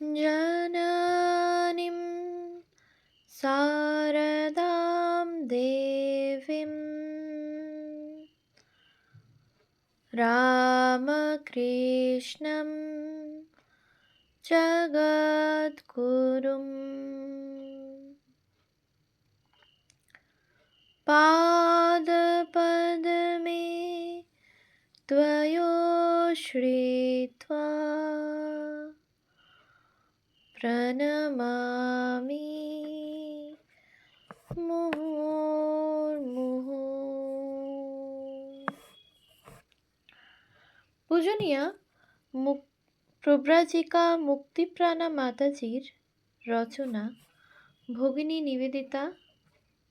जननीं शारदां देवीं रामकृष्णं जगद्गुरुं पादपद्मे त्वयोश्रित्वा प्रणमामि মুহুর্মুহু। পূজনীয়া প্রব্রাজিকা মুক্তিপ্রাণা মাতাজির রচনা ভগিনী নিবেদিতা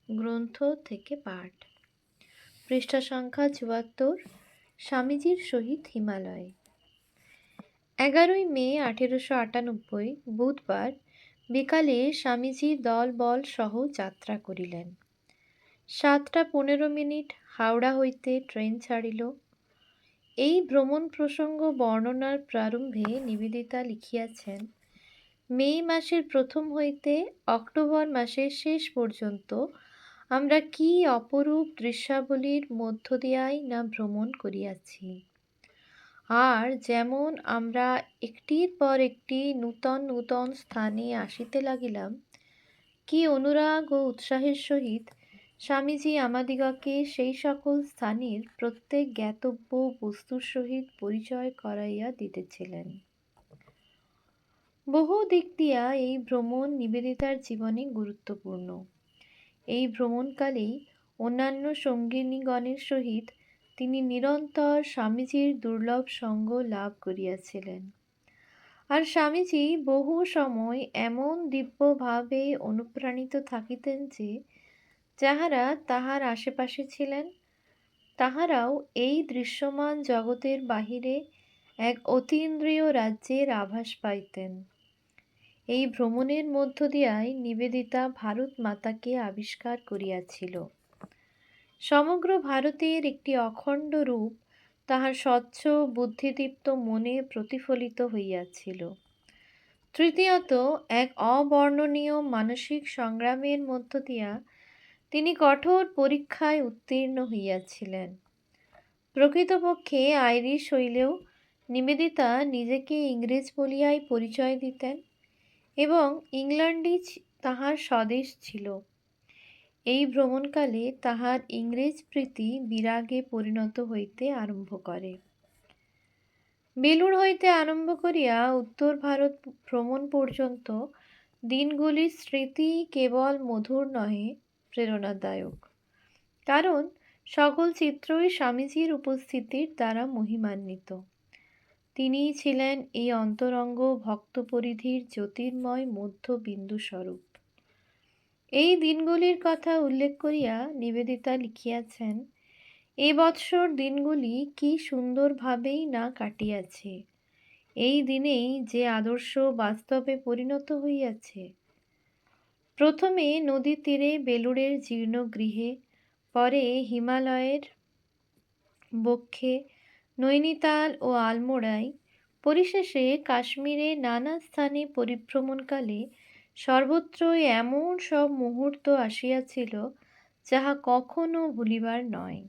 গ্রন্থ থেকে পাঠ। পৃষ্ঠা সংখ্যা ৭৪। স্বামীজির সহিত হিমালয়ে। ১১ই মে ১৮৯৮ বুধবার বিকালে স্বামীজি দলবল সহ যাত্রা করিলেন। ৭টা ১৫ হাওড়া হইতে ট্রেন ছাড়িল। এই ভ্রমণ প্রসঙ্গ বর্ণনার প্রারম্ভে নিবেদিতা লিখিয়াছেন, মে মাসের প্রথম হইতে অক্টোবর মাসের শেষ পর্যন্ত আমরা কি অপরূপ দৃশ্যাবলীর মধ্য দিয়াই না ভ্রমণ করিয়াছি। আর যেমন আমরা একটির পর একটি নূতন নূতন স্থানে আসিতে লাগিলাম, কি অনুরাগ ও উৎসাহের সহিত স্বামীজি আমাদিগকে সেই সকল স্থানের প্রত্যেক জ্ঞাতব্য বস্তুর সহিত পরিচয় করাইয়া দিতেছিলেন। বহু দিক দিয়া এই ভ্রমণ নিবেদিতার জীবনে গুরুত্বপূর্ণ। এই ভ্রমণকালেই অন্যান্য সঙ্গিনীগণের সহিত তিনি নিরন্তর স্বামীজির দুর্লভ সঙ্গ লাভ করিয়াছিলেন। আর স্বামীজি বহু সময় এমন দিব্যভাবে অনুপ্রাণিত থাকিতেন যে যাহারা তাহার আশেপাশে ছিলেন তাহারাও এই দৃশ্যমান জগতের বাহিরে এক অতীন্দ্রিয় রাজ্যের আভাস পাইতেন। এই ভ্রমণের মধ্য দিয়াই নিবেদিতা ভারত মাতাকে আবিষ্কার করিয়াছিল। সমগ্র ভারতের একটি অখণ্ড রূপ তাহার স্বচ্ছ বুদ্ধিদীপ্ত মনে প্রতিফলিত হইয়াছিল। তৃতীয়ত, এক অবর্ণনীয় মানসিক সংগ্রামের মধ্য দিয়া তিনি কঠোর পরীক্ষায় উত্তীর্ণ হইয়াছিলেন। প্রকৃতপক্ষে আইরিশ হইলেও নিবেদিতা নিজেকে ইংরেজ বলিয়াই পরিচয় দিতেন এবং ইংল্যান্ডই তাহার স্বদেশ ছিল। এই ভ্রমণকালে তাহার ইংরেজ প্রীতি বিরাগে পরিণত হইতে আরম্ভ করে। বেলুড় হইতে আরম্ভ করিয়া উত্তর ভারত ভ্রমণ পর্যন্ত দিনগুলির স্মৃতি কেবল মধুর নহে, প্রেরণাদায়ক। কারণ সকল চিত্রই স্বামীজির উপস্থিতির দ্বারা মহিমান্বিত। তিনিই ছিলেন এই অন্তরঙ্গ ভক্তপরিধির জ্যোতির্ময় মধ্যবিন্দুস্বরূপ। এই দিনগুলির কথা উল্লেখ করিয়া নিবেদিতা লিখিয়াছেন, এ বৎসর দিনগুলি কি সুন্দরভাবেই না কাটিয়াছে। এই দিনেই যে আদর্শ বাস্তবে পরিণত হইয়াছে। প্রথমে নদীর তীরে বেলুড়ের জীর্ণ গৃহে, পরে হিমালয়ের বক্ষে, নৈনিতাল ও আলমোড়ায়, পরিশেষে কাশ্মীরে নানা স্থানে পরিভ্রমণকালে সর্বত্রই এমন সব মুহূর্ত আসিয়াছিল যাহা কখনো ভুলিবার নয়।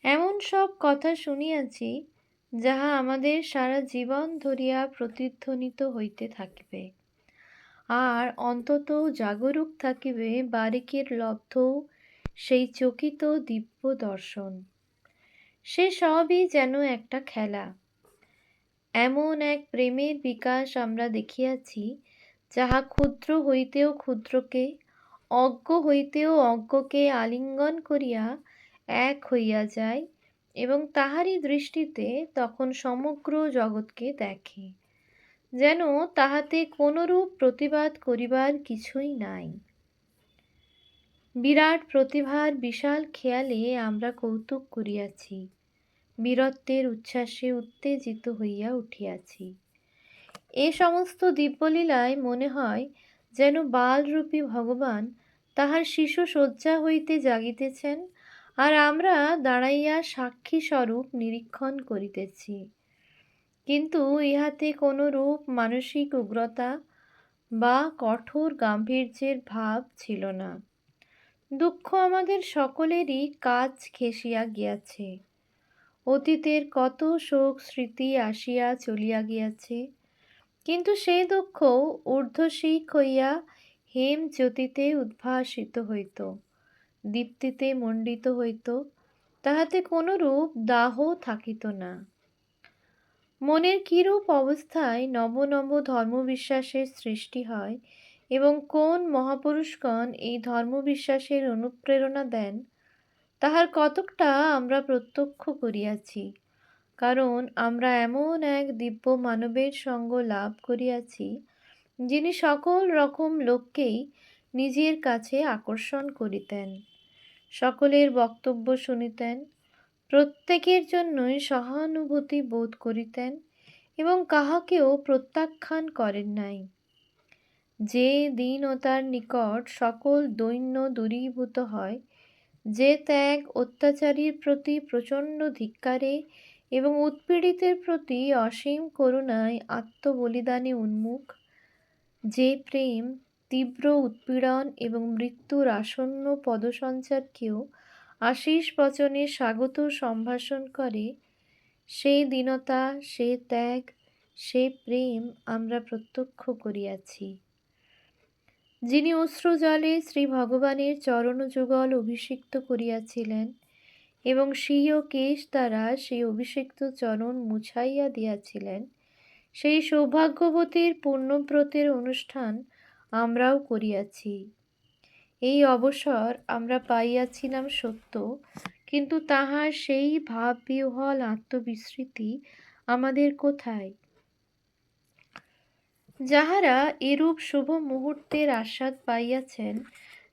এমন সব কথা শুনিয়াছি যাহা আমাদের সারা জীবন ধরিয়া প্রতিধ্বনিত হইতে থাকিবে, আর অন্তত জাগরূক থাকিবে বারিকের লব্ধ সেই চকিত দিব্য দর্শন। সে সবই যেন একটা খেলা। এমন এক প্রেমের বিকাশ আমরা দেখিয়াছি যাহা ক্ষুদ্র হইতেও ক্ষুদ্রকে, অজ্ঞ হইতেও অজ্ঞকে আলিঙ্গন করিয়া এক হইয়া যায় এবং তাহারই দৃষ্টিতে তখন সমগ্র জগৎকে দেখে, যেন তাহাতে কোনরূপ প্রতিবাদ করিবার কিছুই নাই। বিরাট প্রতিভার বিশাল খেয়ালে আমরা কৌতুক করিয়াছি, বীরত্বের উচ্ছ্বাসে উত্তেজিত হইয়া উঠিয়াছি। এ সমস্ত দিব্যলীলায় মনে হয় যেন বালরূপী ভগবান তাহার শিশু শয্যা হইতে জাগিতেছেন, আর আমরা দাঁড়াইয়া সাক্ষী স্বরূপ নিরীক্ষণ করিতেছি। কিন্তু ইহাতে কোনো রূপ মানসিক উগ্রতা বা কঠোর গাম্ভীর্যের ভাব ছিল না। দুঃখ আমাদের সকলেরই কাছ ঘেঁষিয়া গিয়াছে। অতীতের কত শোক স্মৃতি আসিয়া চলিয়া গিয়াছে, কিন্তু সেই দুঃখ ঊর্ধ্বশিখ হইয়া হেম জ্যোতিতে উদ্ভাসিত হইত, দীপ্তিতে মণ্ডিত হইত, তাহাতে কোনরূপ দাহ থাকিত না। মনের কিরূপ অবস্থায় নব নব ধর্মবিশ্বাসের সৃষ্টি হয় এবং কোন মহাপুরুষগণ এই ধর্মবিশ্বাসের অনুপ্রেরণা দেন, তাহার কতকটা আমরা প্রত্যক্ষ করিয়াছি। কারণ আমরা এমন এক দিব্য মানবের সঙ্গ লাভ করিয়াছি, যিনি সকল রকম লোককেই নিজের কাছে আকর্ষণ করিতেন, সকলের বক্তব্য শুনিতেন, প্রত্যেকের জন্যই সহানুভূতি বোধ করিতেন এবং কাহাকেও প্রত্যাখ্যান করেন নাই। যে দীন ও তার নিকট সকল দৈন্য দূরীভূত হয়, যে ত্যাগ অত্যাচারীর প্রতি প্রচণ্ড ধিক্কারে এবং উৎপীড়িতের প্রতি অসীম করুণায় আত্মবলিদানে উন্মুখ, যে প্রেম তীব্র উৎপীড়ন এবং মৃত্যুর আসন্ন পদসঞ্চারকেও আশীষ বচনে স্বাগত সম্ভাষণ করে, সেই দীনতা, সে ত্যাগ, সে প্রেম আমরা প্রত্যক্ষ করিয়াছি। যিনি অশ্রুজলে শ্রী ভগবানের চরণযুগল অভিষিক্ত করিয়াছিলেন এবং স্বীয় কেশ দ্বারা সেই অভিষিক্ত চরণ মুছাইয়া দিয়াছিলেন, সেই সৌভাগ্যবতীর পুণ্যব্রতের অনুষ্ঠান আমরাও করিয়াছি। এই অবসর আমরা পাইয়াছিলাম সত্য, কিন্তু তাহার সেই ভাববিহ্বল আত্মবিস্মৃতি আমাদের কোথায়? যাহারা এরূপ শুভ মুহূর্তের আস্বাদ পাইয়াছেন,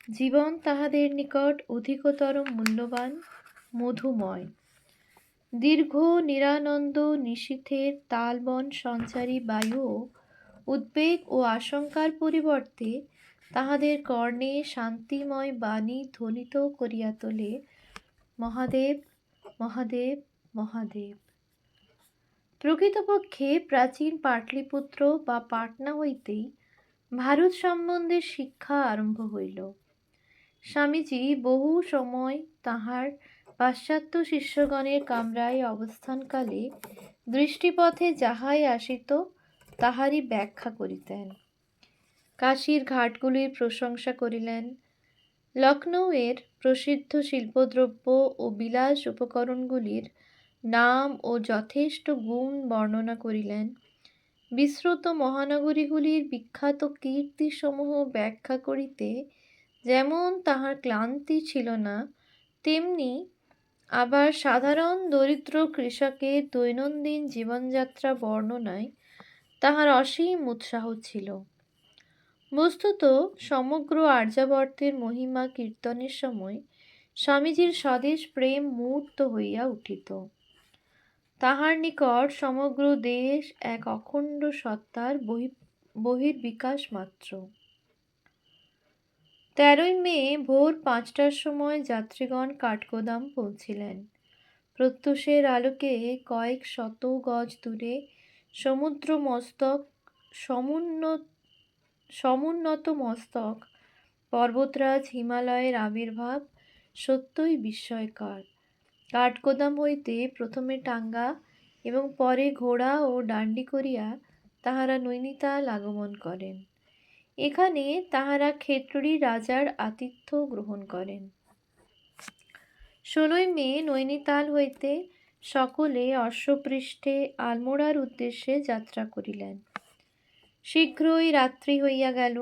জীবন তাহাদের নিকট অধিকতর মূল্যবান, মধুময়। দীর্ঘ নিরানন্দ নিশীথের তালবন সঞ্চারী বায়ুও উদ্বেগ ও আশঙ্কার পরিবর্তে তাহাদের কর্ণে শান্তিময় বাণী ধ্বনিত করিয়া তোলে, মহাদেব, মহাদেব, মহাদেব। প্রকৃতপক্ষে প্রাচীন পাটলিপুত্র বা পাটনা হইতেই ভারত সম্বন্ধে শিক্ষা আরম্ভ হইল। স্বামীজী বহু সময় তাহার পাশ্চাত্য শিষ্যগণের কামরায় অবস্থানকালে দৃষ্টিপথে যাহাই আসিত তাহারই ব্যাখ্যা করিতেন। কাশীর ঘাটগুলির প্রশংসা করিলেন, লখনৌয়ের প্রসিদ্ধ শিল্পদ্রব্য ও বিলাস উপকরণগুলির নাম ও যথেষ্ট গুণ বর্ণনা করিলেন, বিস্মৃত মহানগরীগুলির বিখ্যাত কীর্তিসমূহ ব্যাখ্যা করিতে যেমন তাহার ক্লান্তি ছিল না, তেমনি আবার সাধারণ দরিদ্র কৃষকের দৈনন্দিন জীবনযাত্রা বর্ণনায় তাহার অসীম উৎসাহ ছিল। বস্তুত সমগ্র আর্যাবর্তের মহিমা কীর্তনের সময় স্বামীজীর স্বদেশ প্রেম মূর্ত হইয়া উঠিত। তাহার নিকট সমগ্র দেশ এক অখণ্ড সত্তার বহির্বিকাশ মাত্র। 13ই মে ভোর 5টার সময় যাত্রীগণ কাঠগোদাম পৌঁছিলেন। প্রত্যুষের আলোকে কয়েক শত গজ দূরে সমুদ্র মস্তক সমুন্নত মস্তক পর্বতরাজ হিমালয়ের আবির্ভাব সত্যই বিস্ময়কর। কাঠগোদাম হইতে প্রথমে টাঙ্গা এবং পরে ঘোড়া ও ডান্ডি করিয়া তাহারা নৈনিতাল আগমন করেন। এখানে তাহারা ক্ষেত্রী রাজার আতিথ্য গ্রহণ করেন। 16ই মে নৈনিতাল হইতে সকলে অশ্বপৃষ্ঠে আলমোড়ার উদ্দেশ্যে যাত্রা করিলেন। শীঘ্রই রাত্রি হইয়া গেল।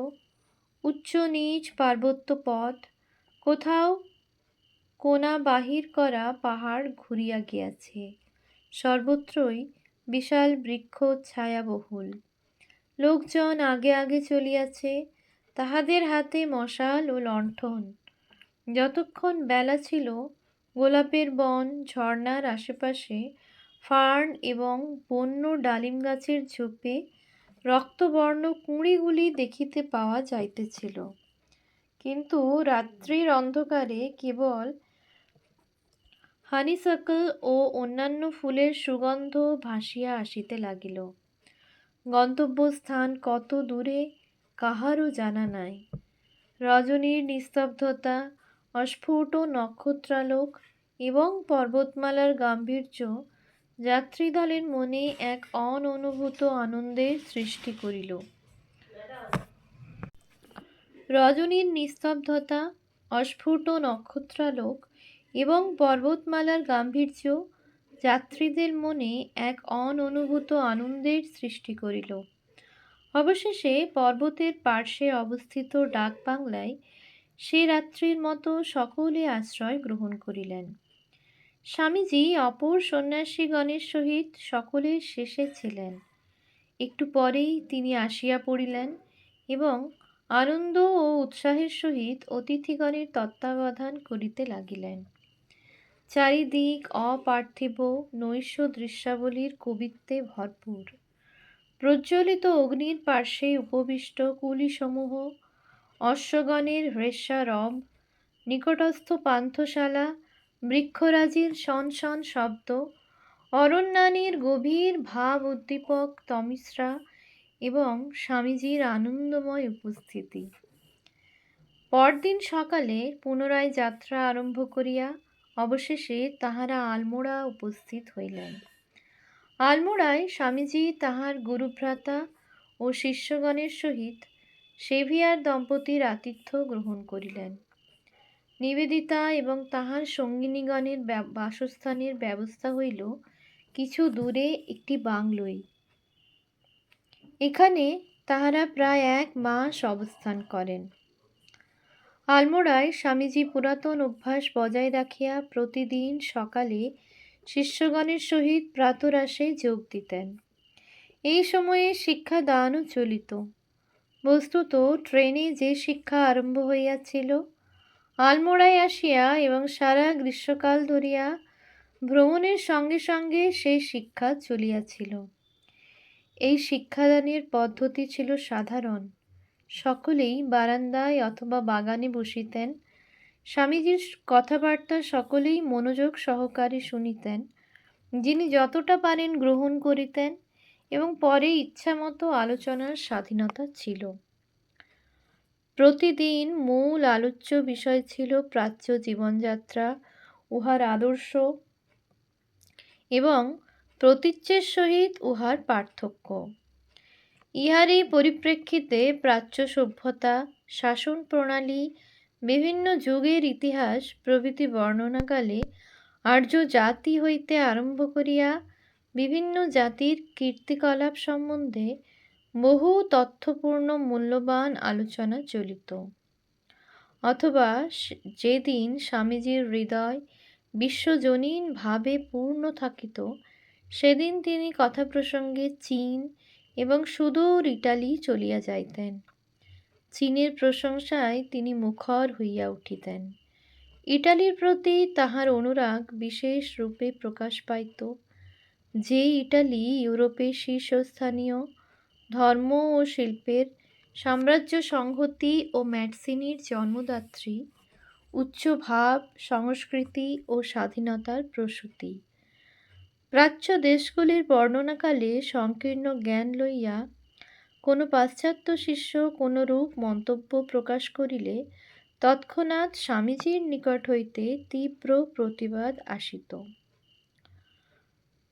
উচ্চ নীচ পার্বত্য পথ, কোথাও কোনা বাহির করা পাহাড় ঘুরিয়া গিয়াছে, সর্বত্রই বিশাল বৃক্ষ ছায়াবহুল। লোকজন আগে আগে চলিয়াছে, তাহাদের হাতে মশাল ও লণ্ঠন। যতক্ষণ বেলা ছিল, গোলাপের বন, ঝর্ণার আশেপাশে ফার্ন এবং বন্য ডালিম গাছের ঝোপে রক্তবর্ণ কুঁড়িগুলি দেখিতে পাওয়া যাইতেছিল। কিন্তু রাত্রির অন্ধকারে কেবল হানিসাকল ও অন্যান্য ফুলের সুগন্ধ ভাসিয়া আসিতে লাগিল। গন্তব্যস্থান কত দূরে কাহারও জানা নাই। রজনীর নিস্তব্ধতা, অস্ফুট নক্ষত্রালোক এবং পর্বতমালার গাম্ভীর্য যাত্রীদলের মনে এক অননুভূত আনন্দের সৃষ্টি করিল। রজনীর নিস্তব্ধতা, অস্ফুট নক্ষত্রালোক এবং পর্বতমালার গাম্ভীর্য যাত্রীদের মনে এক অননুভূত আনন্দের সৃষ্টি করিল। অবশেষে পর্বতের পার্শ্বে অবস্থিত ডাকবাংলায় সে রাত্রির মতো সকলে আশ্রয় গ্রহণ করিলেন। স্বামীজি অপর সন্ন্যাসীগণের সহিত সকলের শেষে ছিলেন। একটু পরেই তিনি আসিয়া পড়িলেন এবং আনন্দ ও উৎসাহের সহিত অতিথিগণের তত্ত্বাবধান করিতে লাগিলেন। চারিদিক অপার্থিব নৈশ দৃশ্যাবলীর কবিত্বে ভরপুর। প্রজ্বলিত অগ্নির পার্শ্বে উপবিষ্ট কুলিসমূহ, অশ্বগণের হ্রেষ্যারব, নিকটস্থ পান্থশালা, বৃক্ষরাজির শন শব্দ, অরণ্যানীর গভীর ভাব উদ্দীপক তমিশ্রা এবং স্বামীজির আনন্দময় উপস্থিতি। পরদিন সকালে পুনরায় যাত্রা আরম্ভ করিয়া অবশেষে তাহারা আলমোড়া উপস্থিত হইলেন। আলমোড়ায় স্বামীজি তাহার গুরুভ্রাতা ও শিষ্যগণের সহিত সেভিয়ার দম্পতির আতিথ্য গ্রহণ করিলেন। নিবেদিতা এবং তাহার সঙ্গিনীগণের বাসস্থানের ব্যবস্থা হইল কিছু দূরে একটি বাংলোয়। এখানে তাহারা প্রায় 1 মাস অবস্থান করেন। আলমোড়ায় স্বামীজি পুরাতন অভ্যাস বজায় রাখিয়া প্রতিদিন সকালে শিষ্যগণের সহিত প্রাতরাশে যোগ দিতেন। এই সময়ে শিক্ষাদানও চলিত। বস্তুত ট্রেনে যে শিক্ষা আরম্ভ হইয়াছিল, আলমোড়ায় আসিয়া এবং সারা গ্রীষ্মকাল ধরিয়া ভ্রমণের সঙ্গে সঙ্গে সেই শিক্ষা চলিয়াছিল। এই শিক্ষাদানের পদ্ধতি ছিল সাধারণ। সকলেই বারান্দায় অথবা বাগানে বসিতেন। স্বামীজির কথাবার্তা সকলেই মনোযোগ সহকারে শুনিতেন। যিনি যতটা পারেন গ্রহণ করিতেন এবং পরে ইচ্ছামতো আলোচনার স্বাধীনতা ছিল। প্রতিদিন মূল আলোচ্য বিষয় ছিল প্রাচ্য জীবনযাত্রা, উহার আদর্শ এবং প্রতীচ্যের সহিত উহার পার্থক্য। ইহারই পরিপ্রেক্ষিতে প্রাচ্য সভ্যতা, শাসন প্রণালী, বিভিন্ন যুগের ইতিহাস প্রভৃতি বর্ণনাকালে আর্য জাতি হইতে আরম্ভ করিয়া বিভিন্ন জাতির কীর্তিকলাপ সম্বন্ধে বহু তথ্যপূর্ণ মূল্যবান আলোচনা চলিত। অথবা যেদিন স্বামীজির হৃদয় বিশ্বজনীন ভাবে পূর্ণ থাকিত, সেদিন তিনি কথা প্রসঙ্গে চীন এবং সুদূর ইটালি চলিয়া যাইতেন। চীনের প্রশংসায় তিনি মুখর হইয়া উঠিতেন। ইটালির প্রতি তাহার অনুরাগ বিশেষ রূপে প্রকাশ পাইত। যে ইটালি ইউরোপের শীর্ষস্থানীয় ধর্ম ও শিল্পের সাম্রাজ্য সংহতি ও ম্যাডসিনির জন্মদাত্রী, উচ্চ ভাব, সংস্কৃতি ও স্বাধীনতার প্রসূতি। প্রাচ্য দেশগুলির বর্ণনাকালে সংকীর্ণ জ্ঞান লইয়া কোনো পাশ্চাত্য শিষ্য কোনরূপ মন্তব্য প্রকাশ করিলে তৎক্ষণাৎ স্বামীজির নিকট হইতে তীব্র প্রতিবাদ আসিত।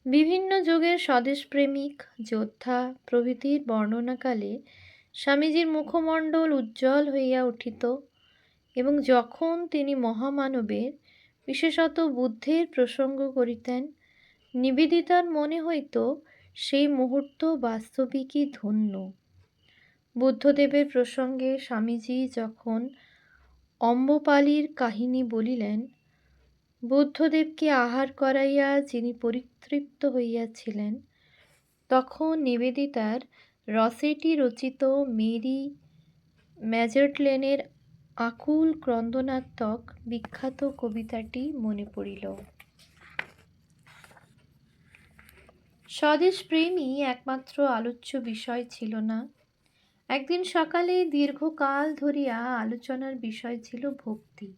বিভিন্ন যুগের স্বদেশপ্রেমিক, যোদ্ধা প্রভৃতির বর্ণনাকালে স্বামীজির মুখমণ্ডল উজ্জ্বল হইয়া উঠিত এবং যখন তিনি মহামানবের, বিশেষত বুদ্ধের প্রসঙ্গ করিতেন, নিবেদিতার মনে হইত সেই মুহূর্ত বাস্তবিকই ধন্য। বুদ্ধদেবের প্রসঙ্গে স্বামীজি যখন অম্বপালির কাহিনী বলিলেন, বুদ্ধদেবকে আহার করাইয়া যিনি পরিতৃপ্ত হইয়াছিলেন, তখন নিবেদিতার রসেটি রচিত মেরি ম্যাজেটলেনের আকুল ক্রন্দনাত্মক বিখ্যাত কবিতাটি মনে পড়িল। স্বদেশপ্রেমই একমাত্র আলোচ্য বিষয় ছিল না। একদিন সকালে দীর্ঘকাল ধরিয়া আলোচনার বিষয় ছিল ভক্তি।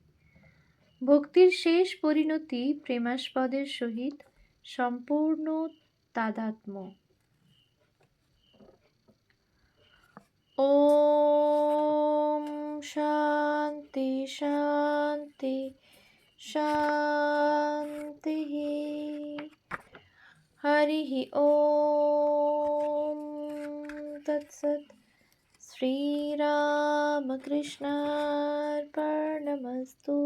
ভক্তির শেষ পরিণতি প্রেমাস্পদের সহিত সম্পূর্ণ তাদাত্ম্য। ওম শান্তি শান্তি শান্তি। হরিঃ ওম তৎসৎ। শ্রীরামকৃষ্ণার্পণমস্তু।